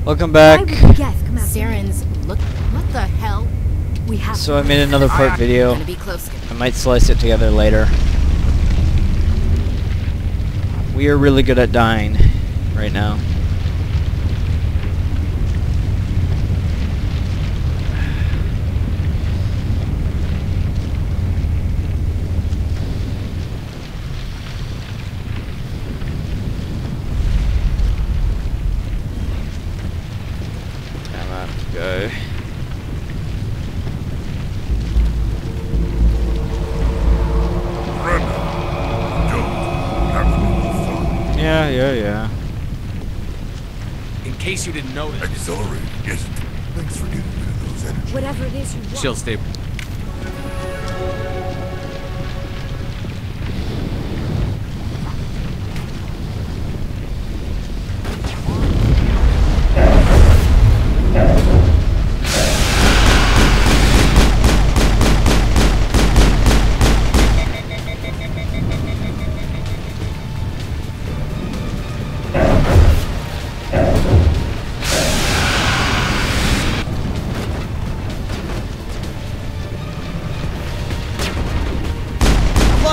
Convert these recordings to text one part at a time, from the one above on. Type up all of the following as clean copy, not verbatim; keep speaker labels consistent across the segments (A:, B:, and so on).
A: Welcome back.
B: Saren's look. What the hell?
C: We have.
A: So I made another part video.
B: Gonna be close.
A: I might slice it together later. We are really good at dying right now. Come on, go. Yeah.
D: In case you didn't notice.
E: Accelerating, isn't it? Thanks for getting rid of those energies.
C: Whatever it is you want.
D: She'll stay.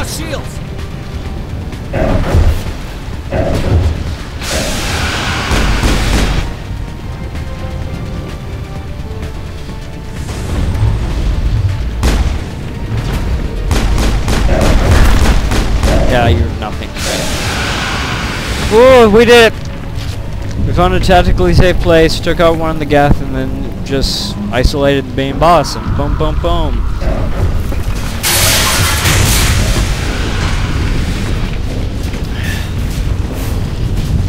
D: Shields!
A: Yeah, you're nothing. Whoa, we did it! We found a tactically safe place, took out one of the Geth, and then just isolated the main boss, and boom, boom, boom.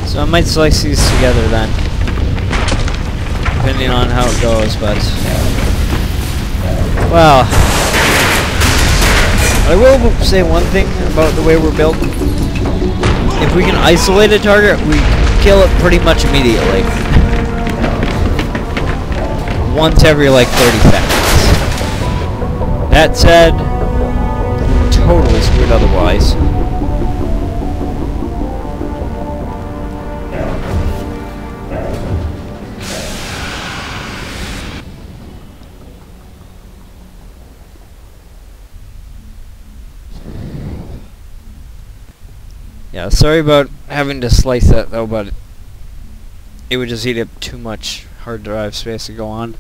A: So I might slice these together then, depending on how it goes, but... Well, I will say one thing about the way we're built. If we can isolate a target, we kill it pretty much immediately. Once every like 30 seconds. That said, totally screwed otherwise. Yeah, sorry about having to slice that though, but it would just eat up too much hard drive space to go on.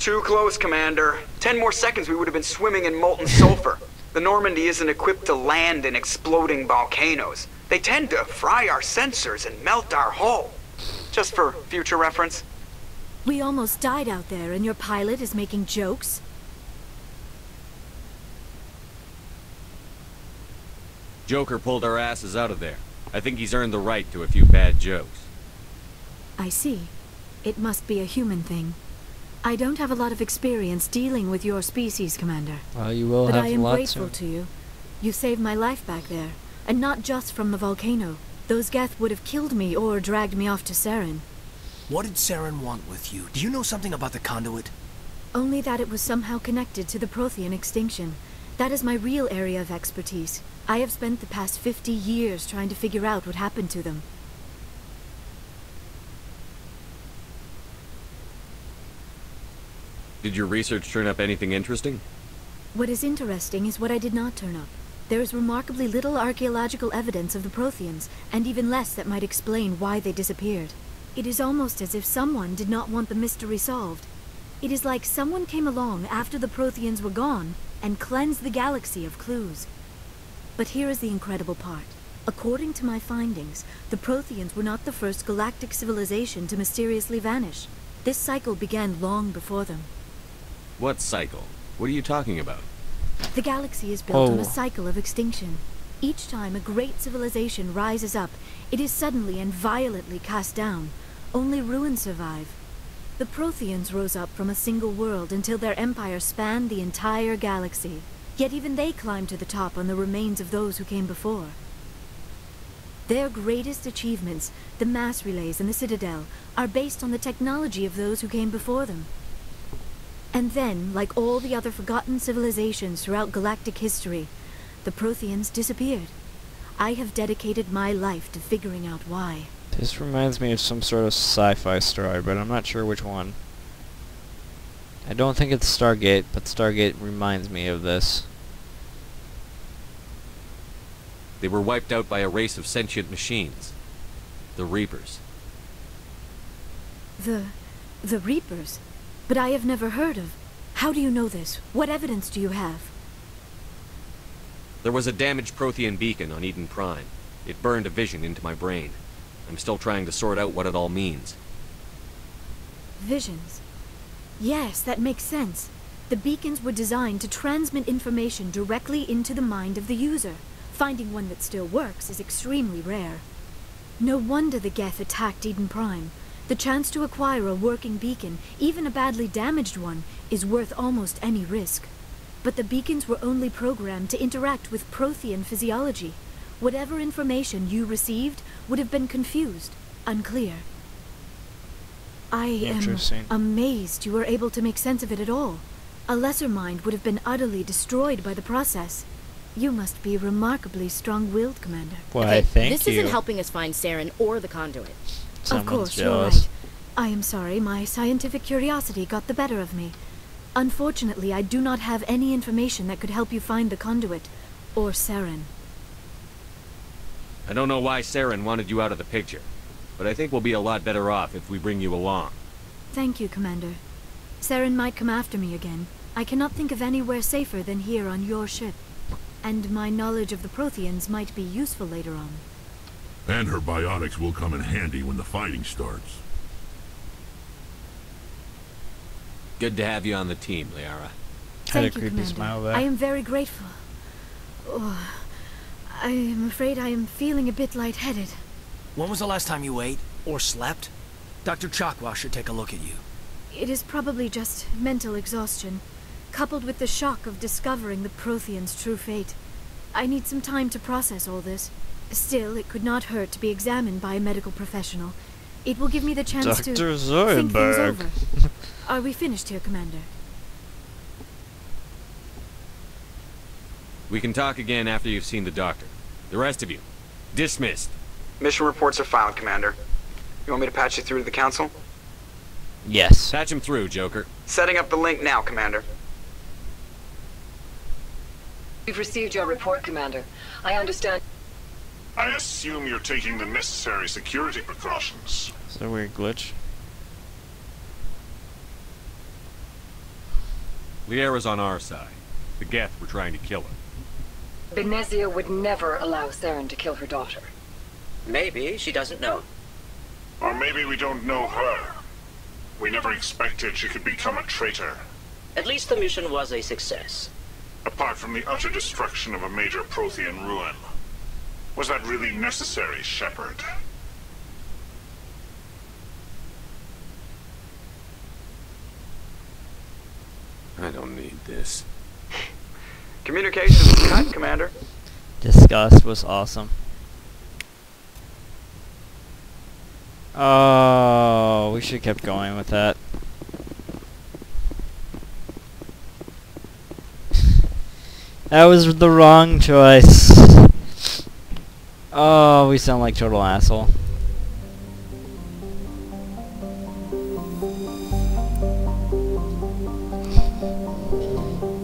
F: Too close, Commander. 10 more seconds we would have been swimming in molten sulfur. The Normandy isn't equipped to land in exploding volcanoes. They tend to fry our sensors and melt our hull. Just for future reference.
C: We almost died out there, and your pilot is making jokes?
D: Joker pulled our asses out of there. I think he's earned the right to a few bad jokes.
C: I see. It must be a human thing. I don't have a lot of experience dealing with your species, Commander.
A: Well, you will
C: but
A: have
C: I am
A: lots
C: grateful
A: of...
C: to you. You saved my life back there, and not just from the volcano. Those Geth would have killed me or dragged me off to Saren.
G: What did Saren want with you? Do you know something about the conduit?
C: Only that it was somehow connected to the Prothean extinction. That is my real area of expertise. I have spent the past 50 years trying to figure out what happened to them.
D: Did your research turn up anything interesting?
C: What is interesting is what I did not turn up. There is remarkably little archaeological evidence of the Protheans, and even less that might explain why they disappeared. It is almost as if someone did not want the mystery solved. It is like someone came along after the Protheans were gone and cleansed the galaxy of clues. But here is the incredible part. According to my findings, the Protheans were not the first galactic civilization to mysteriously vanish. This cycle began long before them.
D: What cycle? What are you talking about?
C: The galaxy is built on
A: Oh.
C: a cycle of extinction. Each time a great civilization rises up, it is suddenly and violently cast down. Only ruins survive. The Protheans rose up from a single world until their empire spanned the entire galaxy. Yet even they climbed to the top on the remains of those who came before. Their greatest achievements, the mass relays and the Citadel, are based on the technology of those who came before them. And then, like all the other forgotten civilizations throughout galactic history, the Protheans disappeared. I have dedicated my life to figuring out why.
A: This reminds me of some sort of sci-fi story, but I'm not sure which one. I don't think it's Stargate, but Stargate reminds me of this.
D: They were wiped out by a race of sentient machines. The Reapers.
C: The Reapers? But I have never heard of. How do you know this? What evidence do you have?
D: There was a damaged Prothean beacon on Eden Prime. It burned a vision into my brain. I'm still trying to sort out what it all means.
C: Visions. Yes, that makes sense. The beacons were designed to transmit information directly into the mind of the user. Finding one that still works is extremely rare. No wonder the Geth attacked Eden Prime. The chance to acquire a working beacon, even a badly damaged one, is worth almost any risk. But the beacons were only programmed to interact with Prothean physiology. Whatever information you received would have been confused, unclear. I am amazed you were able to make sense of it at all. A lesser mind would have been utterly destroyed by the process. You must be remarkably strong-willed, Commander.
A: Why, thank
B: this
A: you.
B: isn't helping us find Saren or the conduit.
C: Of course,
A: jealous.
C: you're right. I am sorry, my scientific curiosity got the better of me. Unfortunately, I do not have any information that could help you find the conduit, or Saren.
D: I don't know why Saren wanted you out of the picture, but I think we'll be a lot better off if we bring you along.
C: Thank you, Commander. Saren might come after me again. I cannot think of anywhere safer than here on your ship. And my knowledge of the Protheans might be useful later on.
E: And her biotics will come in handy when the fighting starts.
D: Good to have you on the team, Liara.
A: Had a
C: Thank you,
A: creepy
C: Commander.
A: smile there.
C: I am very grateful. Oh, I am afraid I am feeling a bit lightheaded.
G: When was the last time you ate? Or slept? Dr. Chakwa should take a look at you.
C: It is probably just mental exhaustion, coupled with the shock of discovering the Protheans' true fate. I need some time to process all this. Still, it could not hurt to be examined by a medical professional. It will give me the chance
A: Dr.
C: to think things
A: Zoidberg.
C: over. Are we finished here, Commander?
D: We can talk again after you've seen the doctor. The rest of you, dismissed.
F: Mission reports are filed, Commander. You want me to patch you through to the Council?
A: Yes.
D: Patch him through, Joker.
F: Setting up the link now, Commander.
H: We've received your report, Commander. I understand.
E: I assume you're taking the necessary security precautions.
A: Is that a weird glitch?
D: Liara's on our side. The Geth were trying to kill her.
H: Benezia would never allow Saren to kill her daughter.
I: Maybe she doesn't know.
E: Or maybe we don't know her. We never expected she could become a traitor.
I: At least the mission was a success.
E: Apart from the utter destruction of a major Prothean ruin. Was that really necessary, Shepard?
D: I don't need this.
F: Communications cut, Commander.
A: Disgust was awesome. Oh, we should have kept going with that. That was the wrong choice. Oh, we sound like total asshole.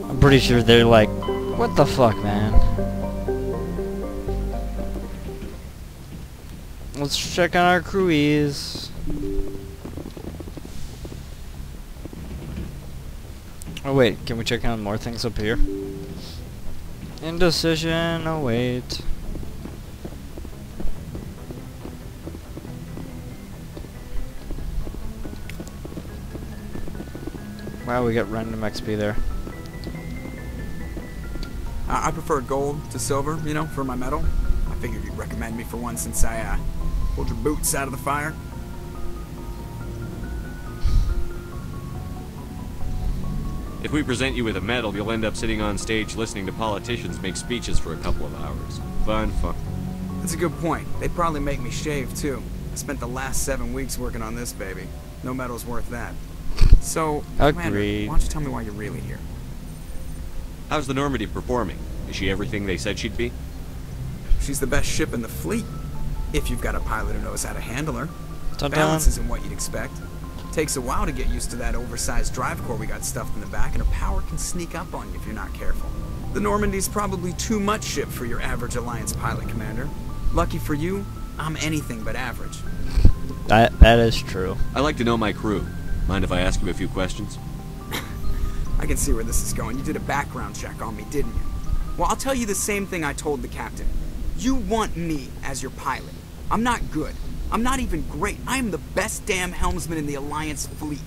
A: I'm pretty sure they're like, what the fuck, man? Let's check on our crewies. Oh wait, can we check on more things up here? Indecision, oh wait. Wow, we got random XP there.
J: I prefer gold to silver, you know, for my medal. I figured you'd recommend me for one since I pulled your boots out of the fire.
D: If we present you with a medal, you'll end up sitting on stage listening to politicians make speeches for a couple of hours. Fun.
J: That's a good point. They'd probably make me shave, too. I spent the last 7 weeks working on this baby. No medal's worth that. So, Commander, why don't you tell me why you're really here?
D: How's the Normandy performing? Is she everything they said she'd be?
J: She's the best ship in the fleet. If you've got a pilot who knows how to handle her.
A: Dun-dun.
J: Balance isn't what you'd expect. Takes a while to get used to that oversized drive core we got stuffed in the back, and her power can sneak up on you if you're not careful. The Normandy's probably too much ship for your average Alliance pilot, Commander. Lucky for you, I'm anything but average.
A: That is true.
D: I like to know my crew. Mind if I ask you a few questions?
J: I can see where this is going. You did a background check on me, didn't you? Well, I'll tell you the same thing I told the captain. You want me as your pilot. I'm not good. I'm not even great. I am the best damn helmsman in the Alliance fleet.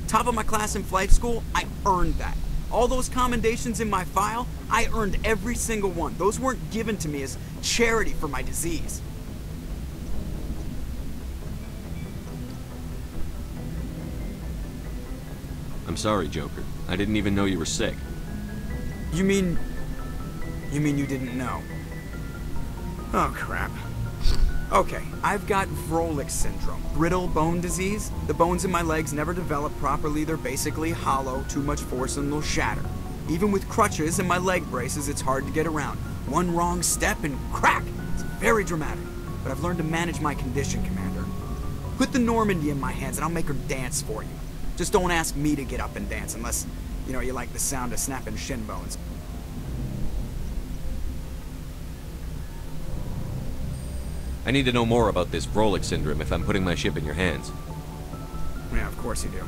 J: Top of my class in flight school, I earned that. All those commendations in my file, I earned every single one. Those weren't given to me as charity for my disease.
D: I'm sorry, Joker. I didn't even know you were sick.
J: You mean you didn't know? Oh, crap. Okay, I've got Vrolik syndrome, brittle bone disease. The bones in my legs never develop properly. They're basically hollow, too much force and they'll shatter. Even with crutches and my leg braces, it's hard to get around. One wrong step and crack! It's very dramatic. But I've learned to manage my condition, Commander. Put the Normandy in my hands and I'll make her dance for you. Just don't ask me to get up and dance unless, you know, you like the sound of snapping shin bones.
D: I need to know more about this Vrolik syndrome if I'm putting my ship in your hands.
J: Yeah, of course you do.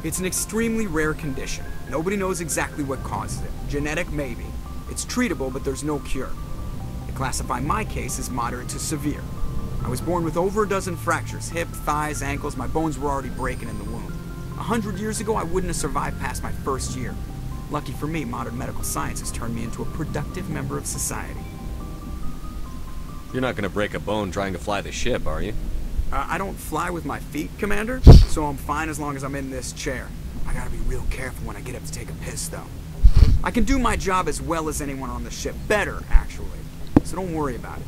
J: It's an extremely rare condition. Nobody knows exactly what causes it. Genetic, maybe. It's treatable, but there's no cure. They classify my case as moderate to severe. I was born with over a dozen fractures. Hip, thighs, ankles. My bones were already breaking in the womb. 100 years ago, I wouldn't have survived past my first year. Lucky for me, modern medical science has turned me into a productive member of society.
D: You're not gonna break a bone trying to fly the ship, are you?
J: I don't fly with my feet, Commander, so I'm fine as long as I'm in this chair. I gotta be real careful when I get up to take a piss, though. I can do my job as well as anyone on the ship. Better, actually. So don't worry about it.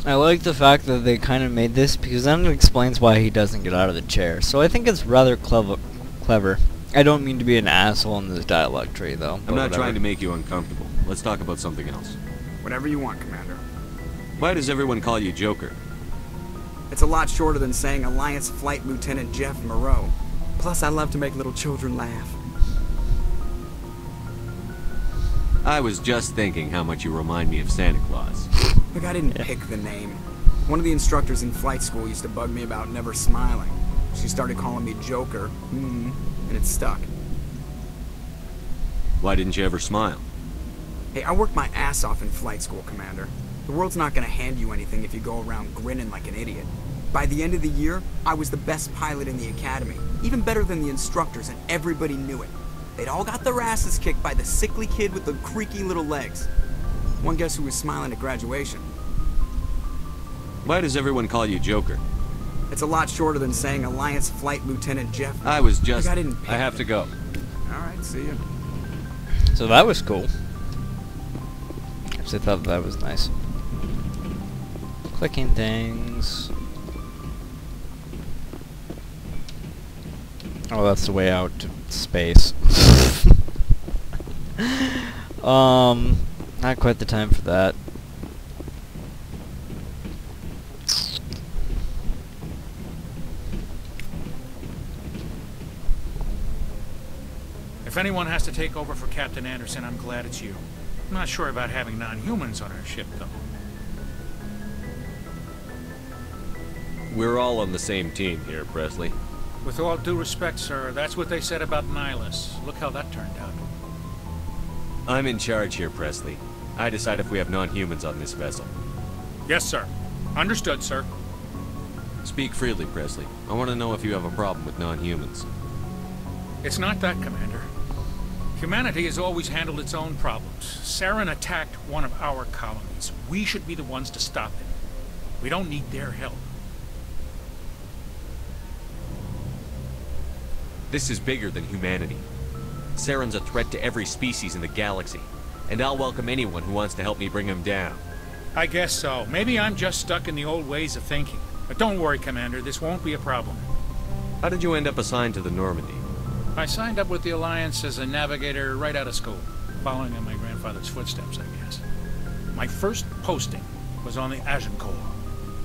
A: I like the fact that they kind of made this because then it explains why he doesn't get out of the chair. So I think it's rather clever. I don't mean to be an asshole in this dialogue tree, though.
D: I'm not trying to make you uncomfortable. Let's talk about something else.
J: Whatever you want, Commander.
D: Why does everyone call you Joker?
J: It's a lot shorter than saying Alliance Flight Lieutenant Jeff Moreau. Plus, I love to make little children laugh.
D: I was just thinking how much you remind me of Santa Claus.
J: Look, I didn't pick the name. One of the instructors in flight school used to bug me about never smiling. She started calling me Joker, and it stuck.
D: Why didn't you ever smile?
J: Hey, I worked my ass off in flight school, Commander. The world's not gonna hand you anything if you go around grinning like an idiot. By the end of the year, I was the best pilot in the academy, even better than the instructors, and everybody knew it. They'd all got their asses kicked by the sickly kid with the creaky little legs. One guess who was smiling at graduation?
D: Why does everyone call you Joker?
J: It's a lot shorter than saying Alliance Flight Lieutenant Jeff.
D: I was just...
J: Look, I didn't pick
D: I have to go.
J: Alright, see ya.
A: So that was cool. Actually, I thought that was nice. Clicking things. Oh, that's the way out to space. Not quite the time for that.
K: If anyone has to take over for Captain Anderson, I'm glad it's you. I'm not sure about having non-humans on our ship, though.
D: We're all on the same team here, Presley.
K: With all due respect, sir, that's what they said about Nihilus. Look how that turned out.
D: I'm in charge here, Presley. I decide if we have non-humans on this vessel.
K: Yes, sir. Understood, sir.
D: Speak freely, Presley. I want to know if you have a problem with non-humans.
K: It's not that, Commander. Humanity has always handled its own problems. Saren attacked one of our colonies. We should be the ones to stop it. We don't need their help.
D: This is bigger than humanity. Saren's a threat to every species in the galaxy, and I'll welcome anyone who wants to help me bring him down.
K: I guess so. Maybe I'm just stuck in the old ways of thinking. But don't worry, Commander. This won't be a problem.
D: How did you end up assigned to the Normandy?
K: I signed up with the Alliance as a navigator right out of school, following in my grandfather's footsteps, I guess. My first posting was on the Agincourt.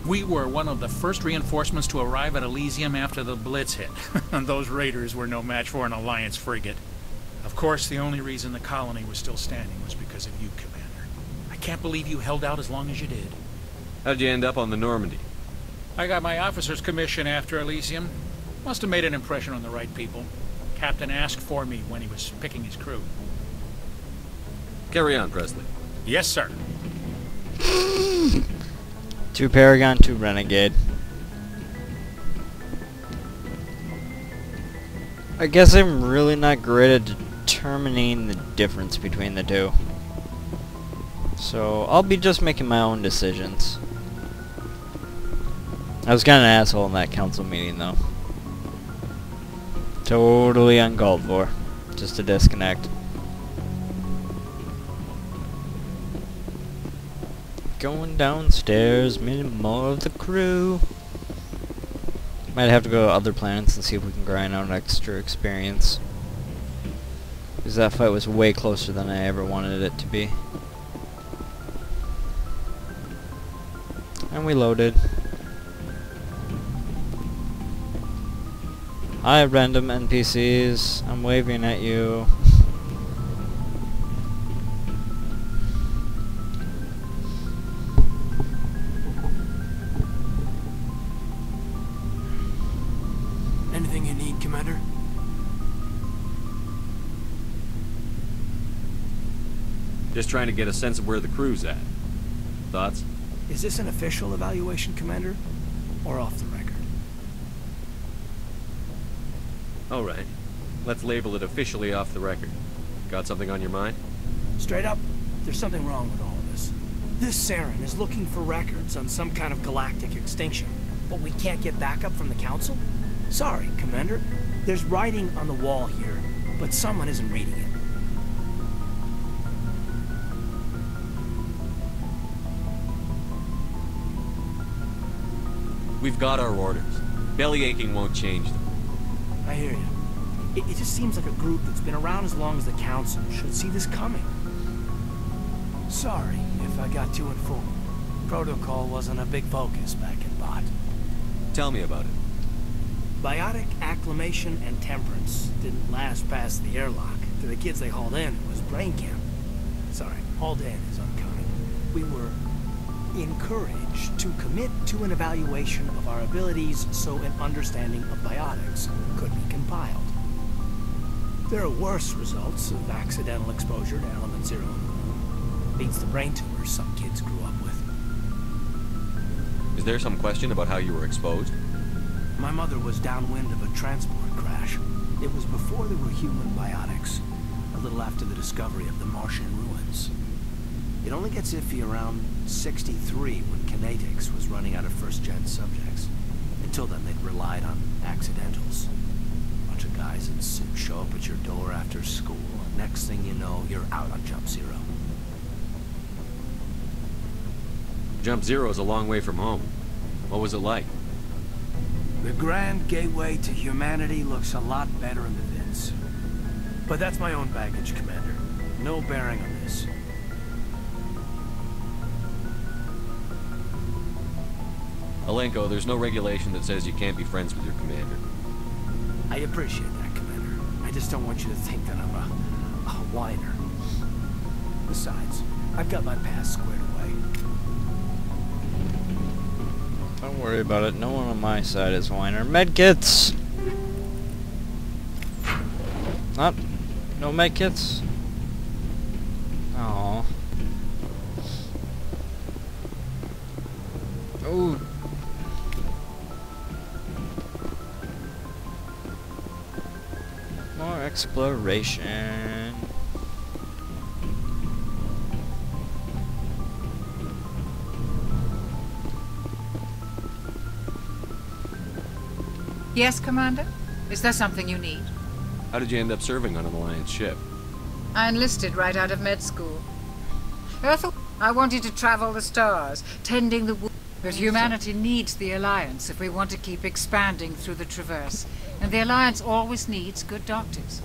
K: We were one of the first reinforcements to arrive at Elysium after the Blitz hit. And those raiders were no match for an Alliance frigate. Of course, the only reason the colony was still standing was because of you, Commander. I can't believe you held out as long as you did.
D: How'd you end up on the Normandy?
K: I got my officer's commission after Elysium. Must have made an impression on the right people. Captain asked for me when he was picking his crew.
D: Carry on, Presley.
K: Yes, sir.
A: 2 Paragon, 2 Renegade. I guess I'm really not great at determining the difference between the two. So, I'll be just making my own decisions. I was kind of an asshole in that council meeting, though. Totally uncalled for. Just a disconnect. Going downstairs, meeting more of the crew. Might have to go to other planets and see if we can grind out extra experience. Because that fight was way closer than I ever wanted it to be. And we loaded. Hi, random NPCs. I'm waving at you.
G: Anything you need, Commander?
D: Just trying to get a sense of where the crew's at. Thoughts?
G: Is this an official evaluation, Commander? Or off the record?
D: All right. Let's label it officially off the record. Got something on your mind?
G: Straight up, there's something wrong with all of this. This Saren is looking for records on some kind of galactic extinction, but we can't get backup from the Council? Sorry, Commander. There's writing on the wall here, but someone isn't reading it.
D: We've got our orders. Belly aching won't change them.
G: I hear you. It just seems like a group that's been around as long as the Council should see this coming. Sorry if I got too informed. Protocol wasn't a big focus back in Bot.
D: Tell me about it.
G: Biotic acclimation and temperance didn't last past the airlock. To the kids they hauled in, it was brain camp. Sorry, hauled in is unkind. We were encouraged to commit to an evaluation of our abilities so an understanding of biotics could be compiled. There are worse results of accidental exposure to element 0. Beats the brain tumors some kids grew up with.
D: Is there some question about how you were exposed?
G: My mother was downwind of a transport crash. It was before there were human biotics, a little after the discovery of the Martian ruins. It only gets iffy around 63 when Kinetics was running out of first-gen subjects. Until then, they'd relied on accidentals. Bunch of guys in suits show up at your door after school, and next thing you know, you're out on Jump Zero.
D: Jump Zero's a long way from home. What was it like?
G: The grand gateway to humanity looks a lot better in the vids. But that's my own baggage, Commander. No bearing on this.
D: Alenko, there's no regulation that says you can't be friends with your commander.
G: I appreciate that, Commander. I just don't want you to think that I'm a whiner. Besides, I've got my past squared away.
A: Don't worry about it. No one on my side is whiner. Medkits! Not... No medkits? Aww. Ooh. More exploration.
L: Yes, Commander? Is there something you need?
D: How did you end up serving on an Alliance ship?
L: I enlisted right out of med school. I wanted to travel the stars, tending the wound. But humanity needs the Alliance if we want to keep expanding through the Traverse. And the Alliance always needs good doctors.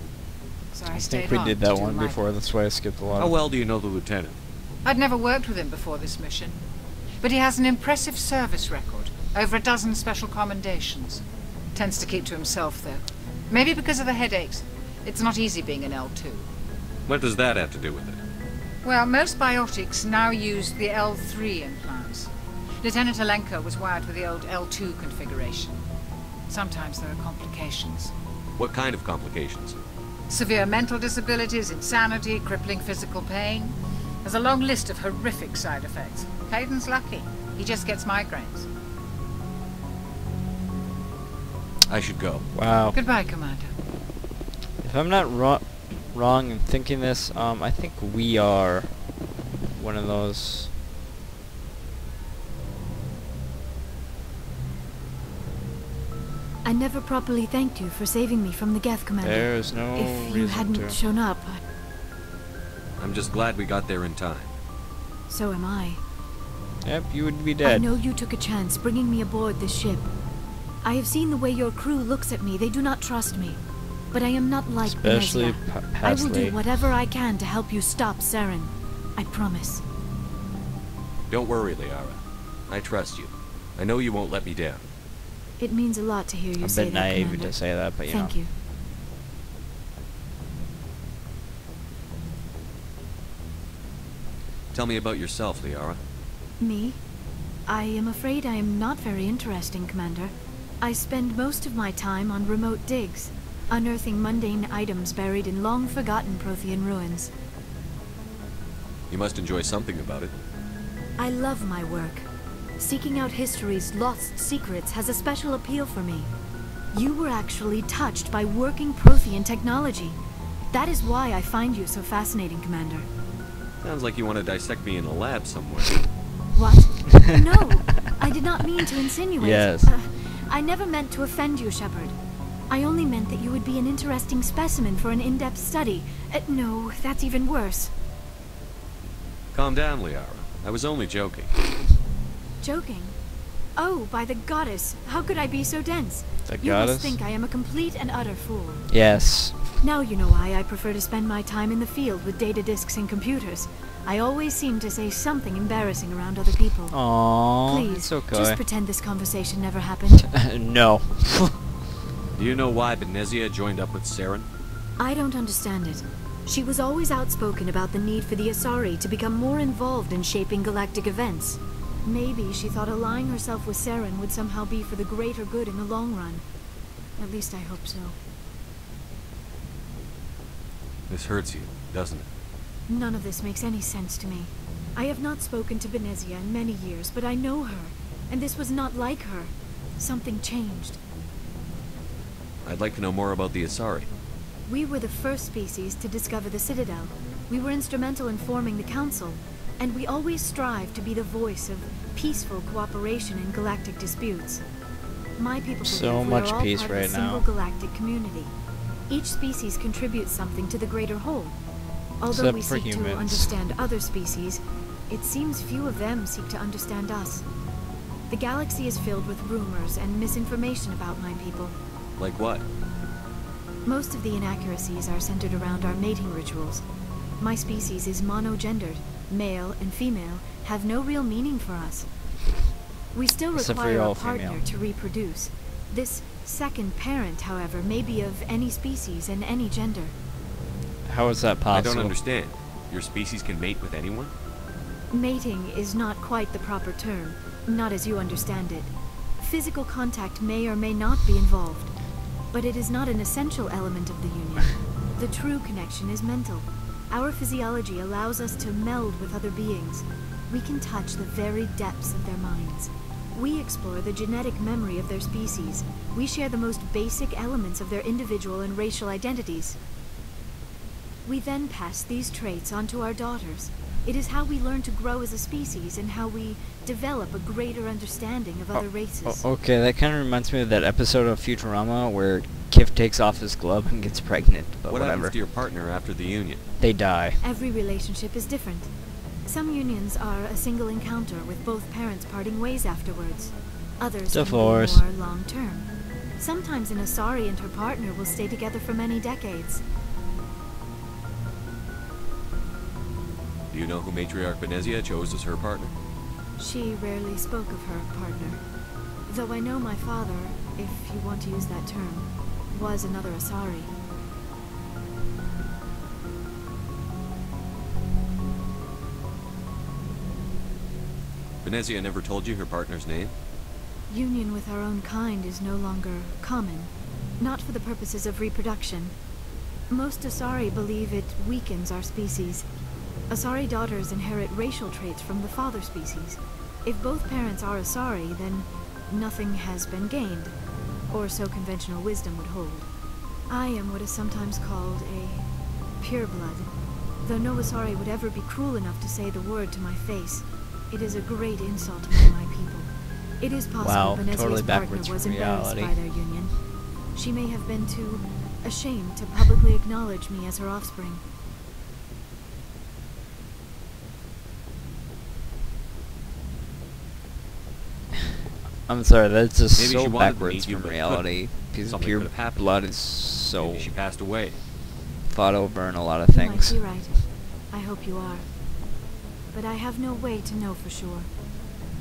L: So I stayed on.
A: I think we did that one
L: my
A: before, that's why I skipped a lot.
D: How well do you know the lieutenant?
L: I'd never worked with him before this mission. But he has an impressive service record. Over a dozen special commendations. Tends to keep to himself, though. Maybe because of the headaches. It's not easy being an L2.
D: What does that have to do with it?
L: Well, most biotics now use the L3 implants. Lieutenant Alenko was wired with the old L2 configuration. Sometimes there are complications.
D: What kind of complications?
L: Severe mental disabilities, insanity, crippling physical pain. There's a long list of horrific side effects. Hayden's lucky. He just gets migraines.
D: I should go.
A: Wow.
L: Goodbye, Commander.
A: If I'm not wrong in thinking this, I think we are one of those.
C: I never properly thanked you for saving me from the Geth, Commander.
A: There's no
C: If you
A: reason
C: hadn't
A: to.
C: shown up,
D: I'm just glad we got there in time.
C: so am I.
A: Yep, you would be
C: I
A: dead.
C: know you took a chance bringing me aboard this ship. I have seen the way your crew looks at me. They do not trust me. But I am not like
A: Especially
C: Benezia. I
A: past
C: will do
A: late.
C: whatever I can to help you stop Saren. I promise.
D: Don't worry, Liara. I trust you. I know you won't let me down.
C: It means a lot to hear you
A: I'm a
C: say
A: bit
C: that,
A: naive
C: Commander.
A: to say that, but
C: Thank you.
D: Tell me about yourself, Liara.
C: Me? I am afraid I am not very interesting, Commander. I spend most of my time on remote digs, unearthing mundane items buried in long-forgotten Prothean ruins.
D: You must enjoy something about it.
C: I love my work. Seeking out history's lost secrets has a special appeal for me. You were actually touched by working Prothean technology. That is why I find you so fascinating, Commander.
D: Sounds like you want to dissect me in a lab somewhere.
C: What? No, I did not mean to insinuate.
A: Yes.
C: I never meant to offend you, Shepard. I only meant that you would be an interesting specimen for an in-depth study. No, that's even worse.
D: Calm down, Liara. I was only joking.
C: Joking? Oh, by the goddess, how could I be so dense?
A: The
C: You
A: goddess?
C: must think I am a complete and utter fool.
A: Yes.
C: Now you know why I prefer to spend my time in the field with data disks and computers. I always seem to say something embarrassing around other people.
A: Aww,
C: Please,
A: it's okay.
C: just pretend this conversation never happened.
A: No.
D: Do you know why Benezia joined up with Saren?
C: I don't understand it. She was always outspoken about the need for the Asari to become more involved in shaping galactic events. Maybe she thought allying herself with Saren would somehow be for the greater good in the long run. At least I hope so.
D: This hurts you, doesn't it?
C: None of this makes any sense to me. I have not spoken to Benezia in many years, but I know her, and this was not like her. Something changed.
D: I'd like to know more about the Asari.
C: We were the first species to discover the Citadel. We were instrumental in forming the Council, and we always strive to be the voice of peaceful cooperation in galactic disputes. My people
A: So
C: believe we
A: much
C: are all
A: peace
C: part of
A: right
C: a single
A: now.
C: galactic community. Each species contributes something to the greater whole. Although
A: Except
C: we
A: for
C: seek to
A: humans.
C: understand other species, it seems few of them seek to understand us. The galaxy is filled with rumors and misinformation about my people.
D: Like what?
C: Most of the inaccuracies are centered around our mating rituals. My species is monogendered. Male and female have no real meaning for us. We still
A: Except for
C: require
A: you're
C: a
A: all
C: partner
A: female.
C: to reproduce. This second parent, however, may be of any species and any gender.
A: How is that
D: I
A: possible?
D: don't understand. Your species can mate with anyone?
C: Mating is not quite the proper term, not as you understand it. Physical contact may or may not be involved, but it is not an essential element of the union. The true connection is mental. Our physiology allows us to meld with other beings. We can touch the very depths of their minds. We explore the genetic memory of their species. We share the most basic elements of their individual and racial identities. We then pass these traits on to our daughters. It is how we learn to grow as a species and how we develop a greater understanding of other races.
A: Okay, that kind of reminds me of that episode of Futurama where Kif takes off his glove and gets pregnant, but
D: What
A: whatever.
D: happens to your partner after the union?
A: They die.
C: Every relationship is different. Some unions are a single encounter with both parents parting ways afterwards. Others
A: Divorce.
C: can be more long-term. Sometimes an Asari and her partner will stay together for many decades.
D: Do you know who Matriarch Benezia chose as her partner?
C: She rarely spoke of her partner. Though I know my father, if you want to use that term, was another Asari.
D: Venezia never told you her partner's name?
C: Union with our own kind is no longer common, not for the purposes of reproduction. Most Asari believe it weakens our species. Asari daughters inherit racial traits from the father species. If both parents are Asari, then nothing has been gained, or so conventional wisdom would hold. I am what is sometimes called a pureblood, though no Asari would ever be cruel enough to say the word to my face. It is a great insult among my people. It is possible Venezia's
A: totally
C: partner
A: backwards
C: was
A: from
C: embarrassed
A: reality.
C: by their union. She may have been too ashamed to publicly acknowledge me as her offspring.
A: I'm sorry, that's just
D: Maybe
A: so
D: she wanted to
A: backwards
D: meet you,
A: from
D: but
A: reality. Because
D: Something
A: pure
D: could have happened.
A: blood is so
D: Maybe she passed away.
A: thought over in a lot of
C: You might
A: things.
C: be right. I hope you are. But I have no way to know for sure.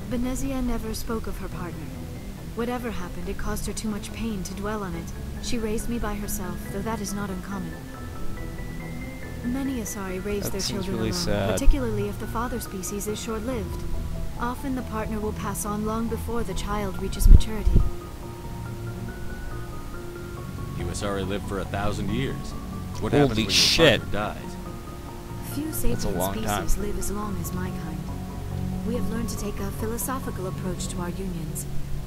C: Venezia never spoke of her partner. Whatever happened, it caused her too much pain to dwell on it. She raised me by herself, though that is not uncommon. Many Asari raise
A: That
C: their
A: seems
C: children
A: really
C: alone,
A: sad.
C: particularly if the father species is short-lived. Often the partner will pass on long before the child reaches maturity.
D: You Asari lived for 1,000 years. What
A: Holy
D: happens when
A: shit.
D: your partner dies?
C: Few
A: That's a
C: sapient
A: long
C: species
A: time.
C: live as long as my kind. We have learned to take a philosophical approach to our unions.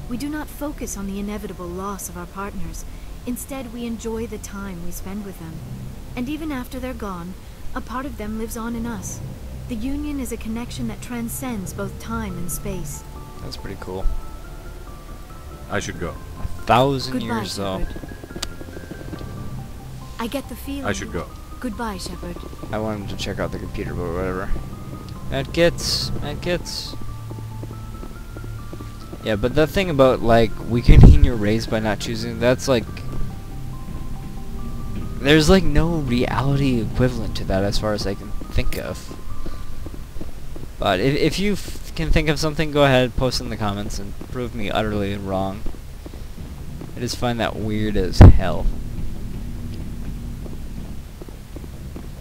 C: We do not focus on the inevitable loss of our partners. Instead, we enjoy the time we spend with them. And even after they're gone, a part of them lives on in us. The union is a connection that transcends both time and space.
A: That's pretty cool.
D: I should go.
A: 1,000
C: Goodbye,
A: years though.
C: Shepard. I get the feeling.
D: I should go.
C: Goodbye, Shepard.
A: I want him to check out the computer, but whatever. Medkits. Yeah, but the thing about, like, weakening your race by not choosing, that's like... There's, like, no reality equivalent to that as far as I can think of. But if you can think of something, go ahead, post in the comments and prove me utterly wrong. I just find that weird as hell.